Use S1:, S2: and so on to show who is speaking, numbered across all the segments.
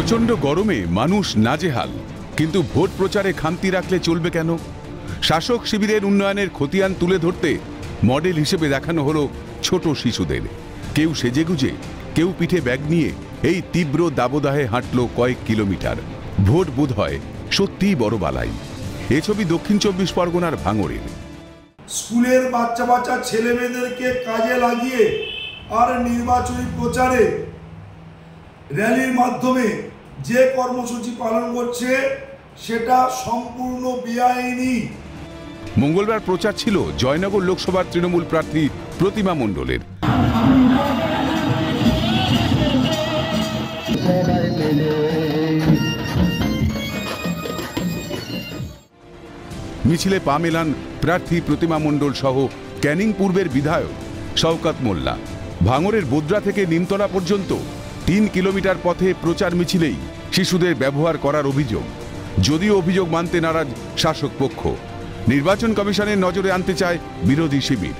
S1: প্রচন্ড গরমে মানুষ নাজেহাল, কিন্তু ভোট প্রচারে খামতি রাখলে চলবে কেন? শাসক শিবিরের উন্নয়নের খতিয়ান তুলে ধরতে মডেল হিসেবে দেখানো হলো ছোট শিশুদের। কেউ সেজেগুজে, কেউ পিঠে ব্যাগ নিয়ে এই তীব্র দাবদাহে হাঁটল কয়েক কিলোমিটার। ভোট বোধ হয় সত্যিই বড় বালাই। এ ছবি দক্ষিণ 24 পরগনার ভাঙড়ের।
S2: স্কুলের বাচ্চা ছেলে মেয়েদেরকে কাজে লাগিয়ে আর নির্বাচনী প্রচারে র্যালির মাধ্যমে যে কর্মসূচি পালন করছে সেটা সম্পূর্ণ বেআইনি।
S1: মঙ্গলবার প্রচার ছিল জয়নগর লোকসভার তৃণমূল প্রার্থী প্রতিমা মণ্ডলের। মিছিলে পা মেলান প্রার্থী প্রতিমা মণ্ডল সহ ক্যানিং পূর্বের বিধায়ক শওকত মোল্লা। ভাঙড়ের বোদ্রা থেকে নিমতলা পর্যন্ত 3 কিলোমিটার পথে প্রচার মিছিলেই শিশুদের ব্যবহার করার অভিযোগ। যদিও অভিযোগ মানতে নারাজ শাসক পক্ষ, নির্বাচন কমিশনের নজরে আনতে চায় বিরোধী শিবির।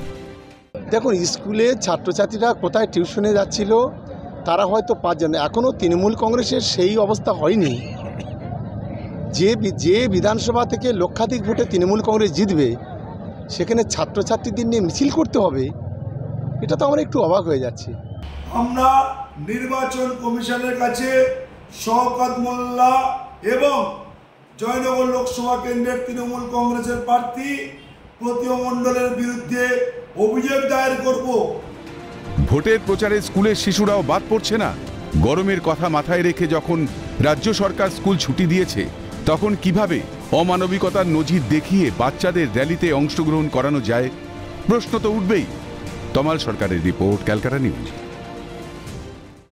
S3: দেখুন, স্কুলে ছাত্রছাত্রীরা কোথায় টিউশনে যাচ্ছিল তারা হয়তো 5 জন, এখনও তৃণমূল কংগ্রেসের সেই অবস্থা হয়নি যে বিধানসভা থেকে লক্ষাধিক ভোটে তৃণমূল কংগ্রেস জিতবে সেখানে ছাত্রছাত্রীদের নিয়ে মিছিল করতে হবে, এটা তো আমরা একটু অবাক হয়ে যাচ্ছি।
S2: আমরা নির্বাচন কমিশনের কাছে শওকত মোল্লা এবং জয়নগর লোকসভা কেন্দ্রের তৃণমূল কংগ্রেসের প্রার্থী প্রতিমা মণ্ডলের বিরুদ্ধে অভিযোগ দায়ের করব।
S1: ভোটের প্রচারে স্কুলের শিশুরাও বাদ পড়ছে না। গরমের কথা মাথায় রেখে যখন রাজ্য সরকার স্কুল ছুটি দিয়েছে, তখন কিভাবে অমানবিকতার নজির দেখিয়ে বাচ্চাদের র্যালিতে অংশগ্রহণ করানো যায়? প্রশ্ন তো উঠবেই। তমাল সরকারের রিপোর্ট, ক্যালকাটা নিউজ।